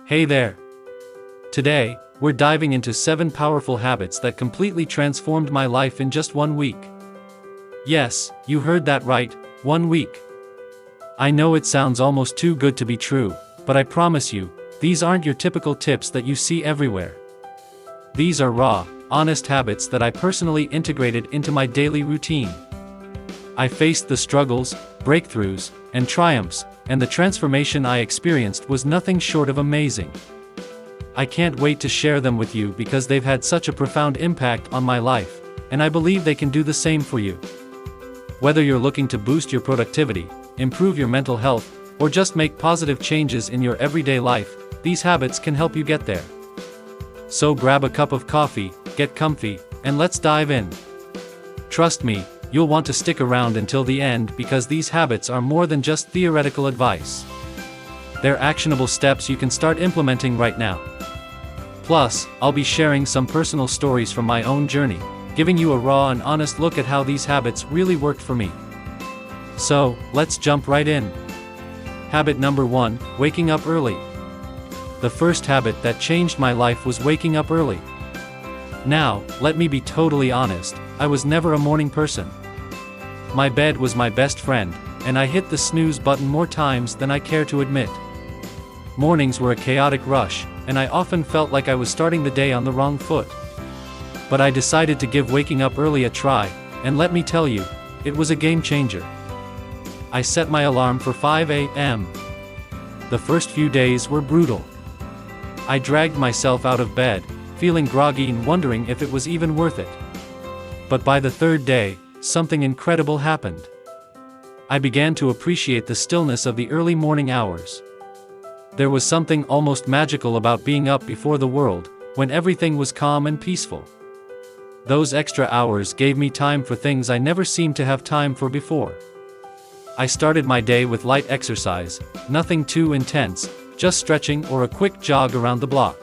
Hey there! Today, we're diving into 7 powerful habits that completely transformed my life in just 1 week. Yes, you heard that right, 1 week. I know it sounds almost too good to be true, but I promise you, these aren't your typical tips that you see everywhere. These are raw, honest habits that I personally integrated into my daily routine. I faced the struggles, breakthroughs, and triumphs, and the transformation I experienced was nothing short of amazing. I can't wait to share them with you because they've had such a profound impact on my life, and I believe they can do the same for you. Whether you're looking to boost your productivity, improve your mental health, or just make positive changes in your everyday life, these habits can help you get there. So grab a cup of coffee, get comfy, and let's dive in. Trust me, you'll want to stick around until the end because these habits are more than just theoretical advice. They're actionable steps you can start implementing right now. Plus, I'll be sharing some personal stories from my own journey, giving you a raw and honest look at how these habits really worked for me. So, let's jump right in. Habit number 1, waking up early. The first habit that changed my life was waking up early. Now, let me be totally honest, I was never a morning person. My bed was my best friend, and I hit the snooze button more times than I care to admit. Mornings were a chaotic rush, and I often felt like I was starting the day on the wrong foot. But I decided to give waking up early a try, and let me tell you, it was a game changer. I set my alarm for 5 a.m. The first few days were brutal. I dragged myself out of bed, feeling groggy and wondering if it was even worth it. But by the third day, something incredible happened. I began to appreciate the stillness of the early morning hours. There was something almost magical about being up before the world, when everything was calm and peaceful. Those extra hours gave me time for things I never seemed to have time for before. I started my day with light exercise, nothing too intense, just stretching or a quick jog around the block.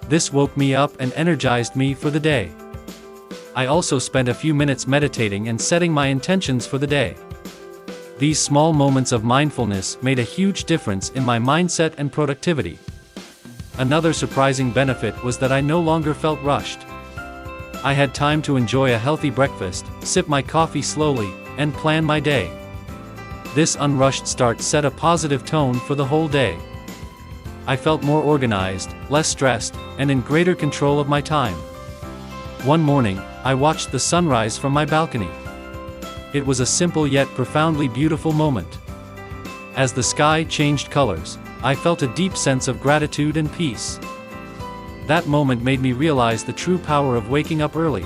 This woke me up and energized me for the day. I also spent a few minutes meditating and setting my intentions for the day. These small moments of mindfulness made a huge difference in my mindset and productivity. Another surprising benefit was that I no longer felt rushed. I had time to enjoy a healthy breakfast, sip my coffee slowly, and plan my day. This unrushed start set a positive tone for the whole day. I felt more organized, less stressed, and in greater control of my time. One morning, I watched the sunrise from my balcony. It was a simple yet profoundly beautiful moment. As the sky changed colors, I felt a deep sense of gratitude and peace. That moment made me realize the true power of waking up early.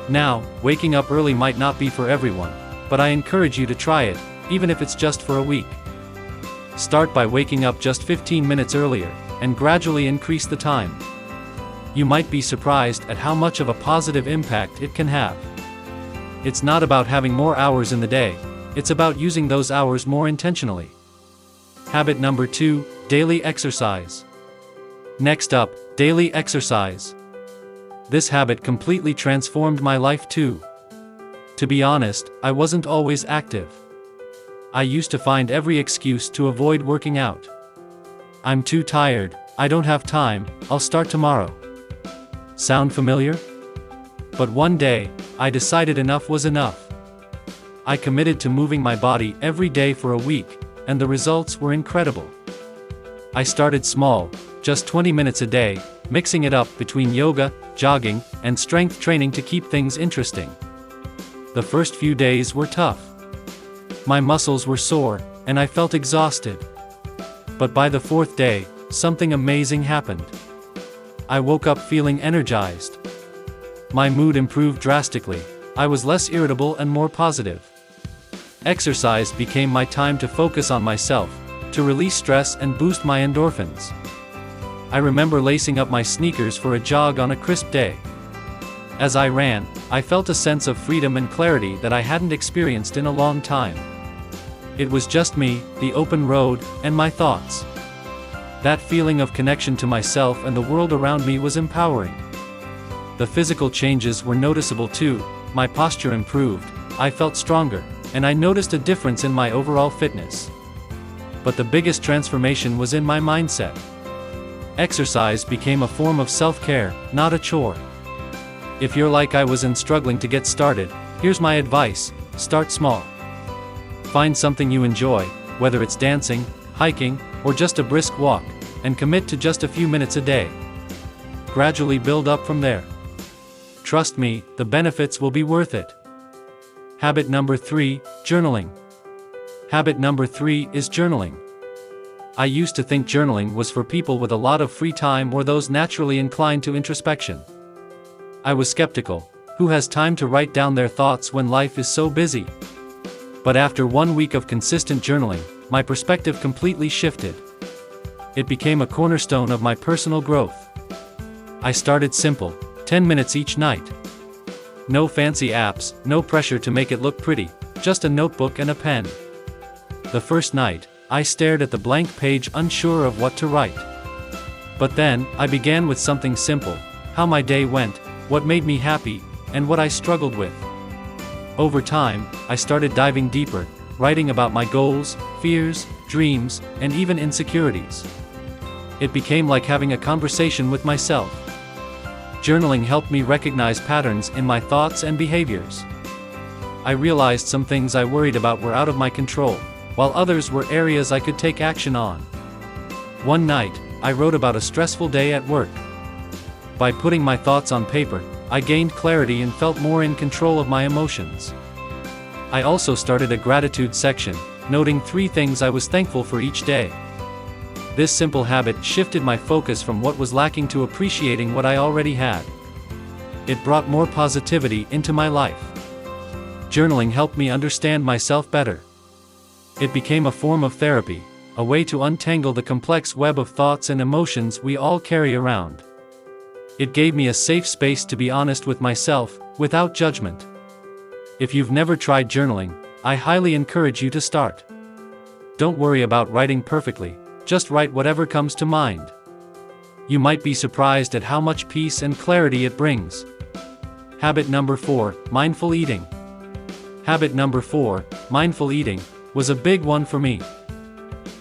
Now, waking up early might not be for everyone, but I encourage you to try it, even if it's just for a week. Start by waking up just 15 minutes earlier, and gradually increase the time. You might be surprised at how much of a positive impact it can have. It's not about having more hours in the day, it's about using those hours more intentionally. Habit number 2, daily exercise. Next up, daily exercise. This habit completely transformed my life too. To be honest, I wasn't always active. I used to find every excuse to avoid working out. I'm too tired, I don't have time, I'll start tomorrow. Sound familiar? But one day, I decided enough was enough. I committed to moving my body every day for a week, and the results were incredible. I started small, just 20 minutes a day, mixing it up between yoga, jogging, and strength training to keep things interesting. The first few days were tough. My muscles were sore, and I felt exhausted. But by the 4th day, something amazing happened. I woke up feeling energized. My mood improved drastically, I was less irritable and more positive. Exercise became my time to focus on myself, to release stress and boost my endorphins. I remember lacing up my sneakers for a jog on a crisp day. As I ran, I felt a sense of freedom and clarity that I hadn't experienced in a long time. It was just me, the open road, and my thoughts. That feeling of connection to myself and the world around me was empowering. The physical changes were noticeable too, my posture improved, I felt stronger, and I noticed a difference in my overall fitness. But the biggest transformation was in my mindset. Exercise became a form of self-care, not a chore. If you're like I was and struggling to get started, here's my advice: start small. Find something you enjoy, whether it's dancing, hiking, or just a brisk walk, and commit to just a few minutes a day. Gradually build up from there. Trust me, the benefits will be worth it. Habit number 3, journaling. Habit number 3 is journaling. I used to think journaling was for people with a lot of free time or those naturally inclined to introspection. I was skeptical. Who has time to write down their thoughts when life is so busy? But after 1 week of consistent journaling, my perspective completely shifted. It became a cornerstone of my personal growth. I started simple, 10 minutes each night. No fancy apps, no pressure to make it look pretty, just a notebook and a pen. The first night, I stared at the blank page unsure of what to write. But then, I began with something simple: how my day went, what made me happy, and what I struggled with. Over time, I started diving deeper, writing about my goals, fears, dreams, and even insecurities. It became like having a conversation with myself. Journaling helped me recognize patterns in my thoughts and behaviors. I realized some things I worried about were out of my control, while others were areas I could take action on. One night, I wrote about a stressful day at work. By putting my thoughts on paper, I gained clarity and felt more in control of my emotions. I also started a gratitude section, noting 3 things I was thankful for each day. This simple habit shifted my focus from what was lacking to appreciating what I already had. It brought more positivity into my life. Journaling helped me understand myself better. It became a form of therapy, a way to untangle the complex web of thoughts and emotions we all carry around. It gave me a safe space to be honest with myself, without judgment. If you've never tried journaling, I highly encourage you to start. Don't worry about writing perfectly, just write whatever comes to mind. You might be surprised at how much peace and clarity it brings. Habit number 4, mindful eating. Habit number 4, mindful eating, was a big one for me.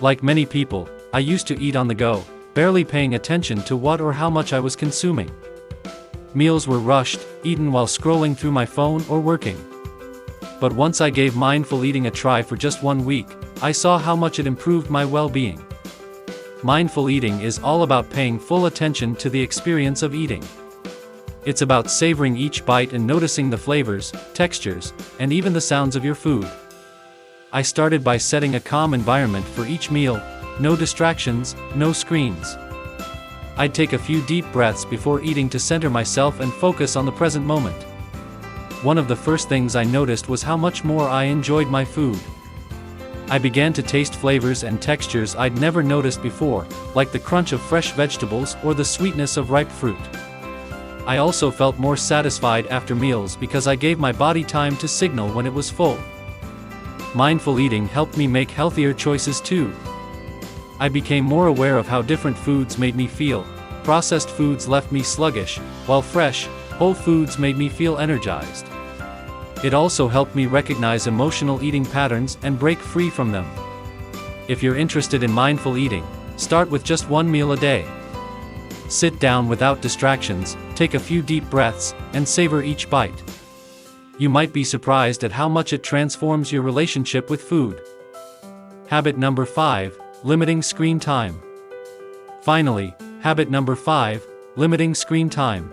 Like many people, I used to eat on the go, barely paying attention to what or how much I was consuming. Meals were rushed, eaten while scrolling through my phone or working. But once I gave mindful eating a try for just 1 week, I saw how much it improved my well-being. Mindful eating is all about paying full attention to the experience of eating. It's about savoring each bite and noticing the flavors, textures, and even the sounds of your food. I started by setting a calm environment for each meal, no distractions, no screens. I'd take a few deep breaths before eating to center myself and focus on the present moment. One of the first things I noticed was how much more I enjoyed my food. I began to taste flavors and textures I'd never noticed before, like the crunch of fresh vegetables or the sweetness of ripe fruit. I also felt more satisfied after meals because I gave my body time to signal when it was full. Mindful eating helped me make healthier choices too. I became more aware of how different foods made me feel. Processed foods left me sluggish, while fresh, whole foods made me feel energized. It also helped me recognize emotional eating patterns and break free from them. If you're interested in mindful eating, start with just 1 meal a day. Sit down without distractions, take a few deep breaths, and savor each bite. You might be surprised at how much it transforms your relationship with food. Habit number 5, limiting screen time. Finally, habit number 5, limiting screen time.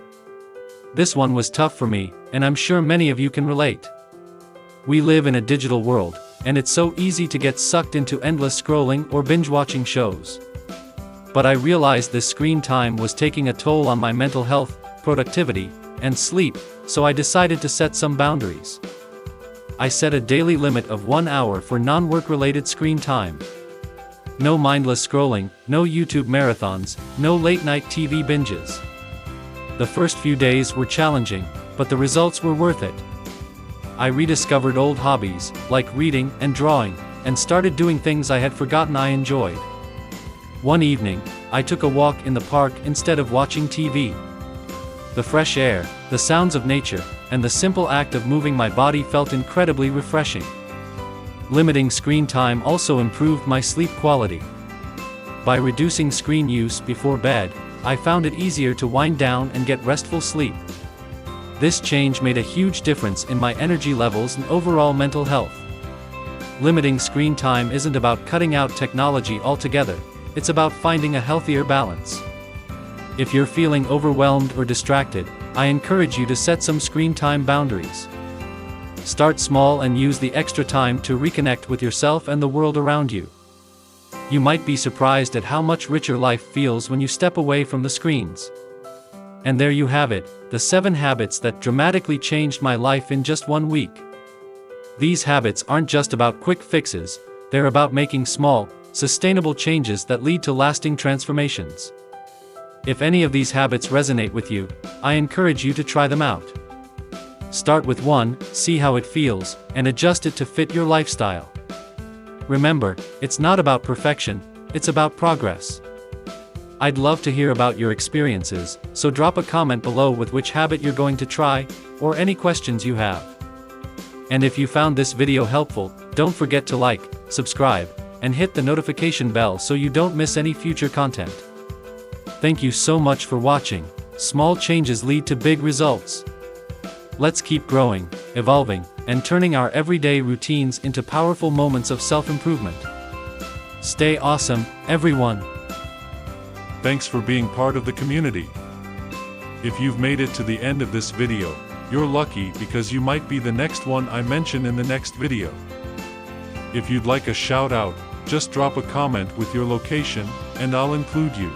This one was tough for me, and I'm sure many of you can relate. We live in a digital world, and it's so easy to get sucked into endless scrolling or binge-watching shows. But I realized this screen time was taking a toll on my mental health, productivity, and sleep, so I decided to set some boundaries. I set a daily limit of 1 hour for non-work-related screen time. No mindless scrolling, no YouTube marathons, no late-night TV binges. The first few days were challenging, but the results were worth it. I rediscovered old hobbies, like reading and drawing, and started doing things I had forgotten I enjoyed. One evening, I took a walk in the park instead of watching TV. The fresh air, the sounds of nature, and the simple act of moving my body felt incredibly refreshing. Limiting screen time also improved my sleep quality. By reducing screen use before bed, I found it easier to wind down and get restful sleep. This change made a huge difference in my energy levels and overall mental health. Limiting screen time isn't about cutting out technology altogether, it's about finding a healthier balance. If you're feeling overwhelmed or distracted, I encourage you to set some screen time boundaries. Start small and use the extra time to reconnect with yourself and the world around you. You might be surprised at how much richer life feels when you step away from the screens. And there you have it, the 7 habits that dramatically changed my life in just 1 week. These habits aren't just about quick fixes, they're about making small, sustainable changes that lead to lasting transformations. If any of these habits resonate with you, I encourage you to try them out. Start with 1, see how it feels, and adjust it to fit your lifestyle. Remember, it's not about perfection, it's about progress. I'd love to hear about your experiences, so drop a comment below with which habit you're going to try, or any questions you have. And if you found this video helpful, don't forget to like, subscribe, and hit the notification bell so you don't miss any future content. Thank you so much for watching. Small changes lead to big results. Let's keep growing, evolving, and turning our everyday routines into powerful moments of self-improvement. Stay awesome, everyone. Thanks for being part of the community. If you've made it to the end of this video, you're lucky because you might be the next one I mention in the next video. If you'd like a shout out, just drop a comment with your location, and I'll include you.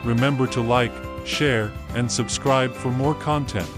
Remember to like, share, and subscribe for more content.